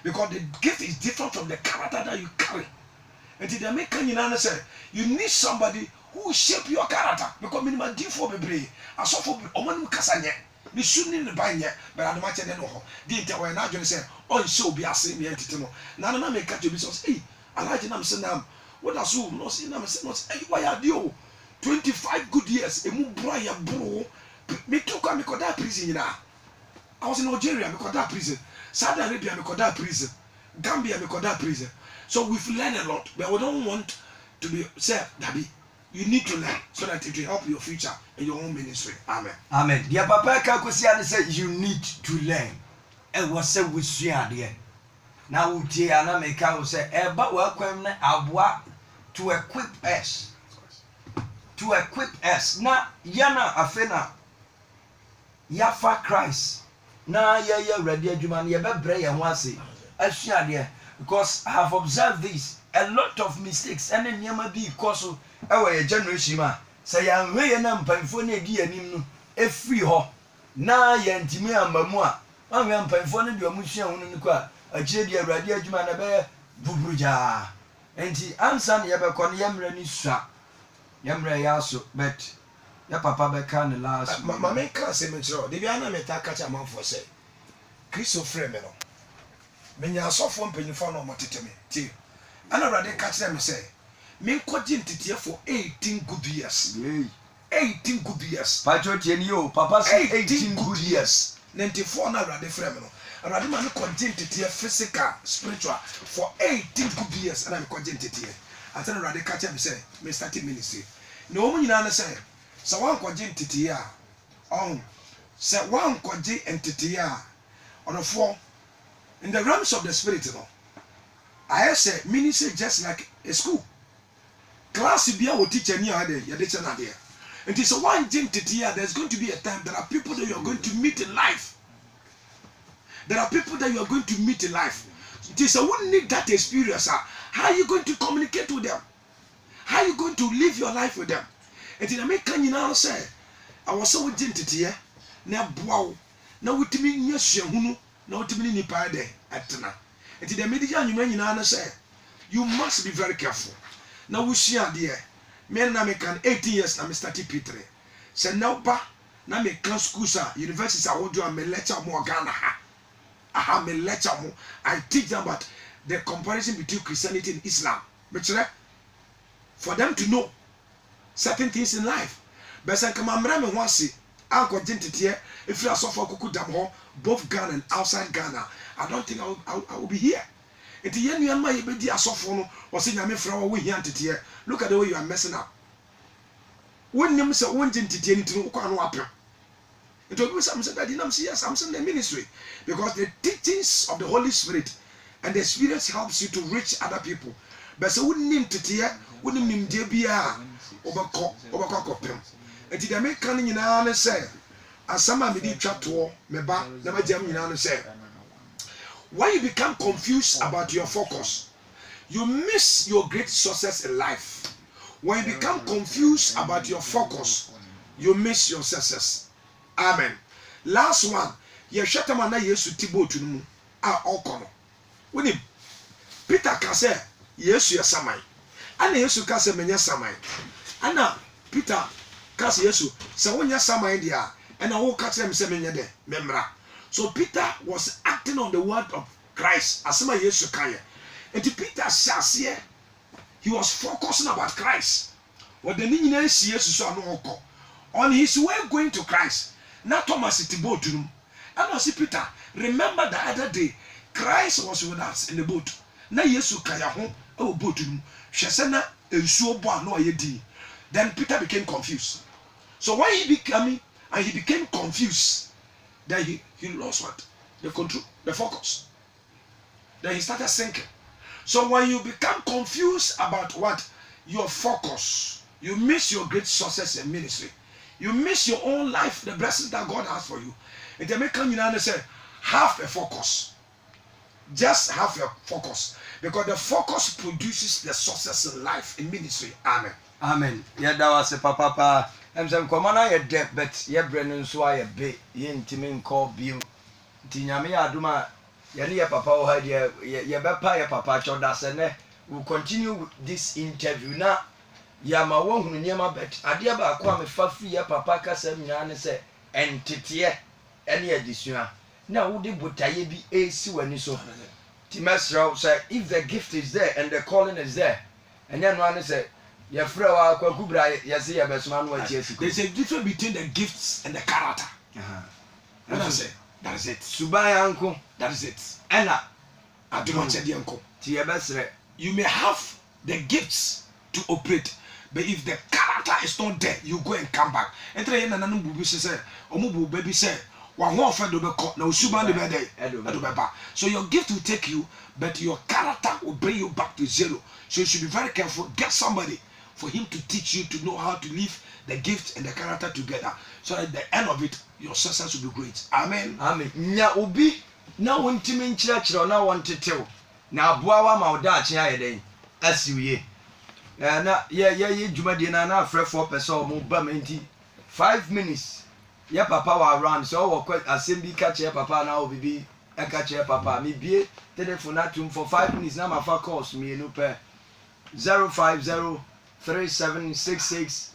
because the gift is different from the character that you carry. And the American you say you need somebody who will shape your character because minimum D for be I saw for Oman Casanye. Ni shouldn't in the banye, but I'm not telling you. Didn't tell when I just say, oh, so be a same entity. Now, I make catch you because, hey, I like him, saying, what I saw, no, see, I'm saying, hey, why are you 25 good years? A move, Brian, bro, make you come, because that prison now. I was in Algeria, because that prison, Saudi Arabia, because that prison, Gambia, because that prison. So we've learned a lot, but we don't want to be said, Dabi. You need to learn so that it will help your future and your own ministry. Amen. Amen. Dear Papa Kakusian said you need to learn. And was said with Siadia. Now Tiana Meka say, but welcome Abwa to equip us. To equip us. Na Yana Afena Yafa Christ. Na ya ready Juman Yabebre and Wasi. Asiadia. Because I have observed this. A lot of mistakes and then Yama be cause our generation ma say yan we na mpanfo na edi anim no efri ho na yantimi amamu a wan we mpanfo na de omusua hunu no kwa akire di awrade adwuma na be buburuja enti ansa na yebekọ na yemra ni sua yemra yaso but ya papa be kan last mama me kan se me chiro de bia na me ta kacha manfo say Christo frame no menya asofo mpanyifo na omoteteme ti ana awrade ka kire me say me kwagin titiye for 18 good years. 18 good years. Patriotian you, Papa say 18 good years. 94 na awrade frame no. Awrade man kwagin titiye physical, spiritual for 18 good years and I'm kwagin titiye. Atan awrade ka kire me say me start ministry. No omu nyina na say so wan kwagin titiye a on say wan kwagin entitiye a onofo in the realms of the spirit no. I say ministry just like a school. Class be our teacher near your teacher na there. And it's a one gym here. There's going to be a time there are people that you are going to meet in life. There are people that you are going to meet in life. It is a one need that experience. How are you going to communicate with them? How are you going to live your life with them? And in America, you know, say, I was so gym here. Now, wow. Now, with me, yes, you know, to me, nipa there at Tana. And in the media, you know, say, you must be very careful. Now we share there. Me na me can 18 years na me started P3. Say now ba na me can school sa university sa wodo me lecture mo Ghana ha. Aha me lecture mo. I teach them about the comparison between Christianity and Islam. For them to know certain things in life. But say come amra me ho ase. Anko gentete if you are suffer kuku dam ho both Ghana and outside Ghana. I don't think I will be here. Eti yenu yanma yebedi asofo no wose nyame fra wo hia ntete. Look at the way you are messing up. When you say wonje ntete ni tinu kwa no apem. Eti obi say that dinam say yes, I'm saying the ministry because the teachings of the Holy Spirit and the experience helps you to reach other people. But so wonnim ntete, wonnim nimde bia obakọ kopem. Eti the me kan nyina na say asama me di twato meba na majam nyina no say when you become confused about your focus, you miss your great success in life. When you become confused about your focus, you miss your success. Amen. Last one, ye shatama na Yesu tibo tunumu a okono. Wini Peter kase Yesu ya samai. Ana Yesu kase menya samai. Ana Peter kase Yesu se wonya samai dia. Ana wo kase me se menya de memra. So Peter was acting on the word of Christ. Asema Yesu kaya. And Peter says here, he was focusing about Christ. What the nini see Yesu so no on his way going to Christ. Now Thomas itibo tunum. And I see Peter. Remember the other day, Christ was with us in the boat. Na Yesu kaya ho e boat tunum. Hwese na ensuo bo ano ayedi. Then Peter became confused. So when he became confused, then he lost what? The control, the focus. Then he started sinking. So when you become confused about what? Your focus, you miss your great success in ministry. You miss your own life, the blessings that God has for you. And they make you understand, have a focus. Just have a focus. Because the focus produces the success in life, in ministry. Amen. Amen. Yeah, that was a papa. I'm saying, come on, I debt, but yeah, Brennan, so I be yin Timin call Bill. Tinyami Aduma, yɛne yɛ papa wɔ ha deɛ yɛbɛpa yɛ papa kyɛw da sɛ nɛ we continue this interview na yɛama wɔhunu nneɛma bɛt adeɛ baako a mefa firi yɛ papa kasa nyinaa ne sɛ ɛnteteɛ ɛne adesua na wode botaeɛ bi ɛsi w'ani so nti mɛserɛ sɛ if the gift is there and the calling is there ɛnyɛ no ane sɛ yɛfrɛ wɔ akwaku bra yɛse yɛbɛsoma no akyi asi there's a difference between the gifts and the character. What I say? That is it. suban anko That is it. ɛna Adumakyɛdeɛ nko. nti yɛbɛserɛ You may have the gifts to operate, but if the character is not there, you go and come back. Entre yɛn nananom bubu sɛ ɔmo bu baabi sɛ wahoɔfɛ do bɛkɔ na osuban de bɛdɛ ɛdo bɛba. So your gift will take you, but your character will bring you back to zero. So you should be very careful. Get somebody for him to teach you to know how to live the gift and the character together, so at the end of it, your success will be great. Amen. amen nya obi na wontimi nkyerɛkyerɛ na wɔntetew na aboa wa ma wo daakye ayɛ dɛn asiw ye na yɛyɛ dwumadie na afrɛfoɔ pɛ sɛ ɔmo ba ma nti 5 minutes yɛ papa wɔ around sɛ ɔwɔ asɛm bi ka kyerɛ papa na ɔwɔ bibi ɛka kyerɛ papa mebie telephone atom for 5 minutes na mafa calls mmienu pɛ 0503766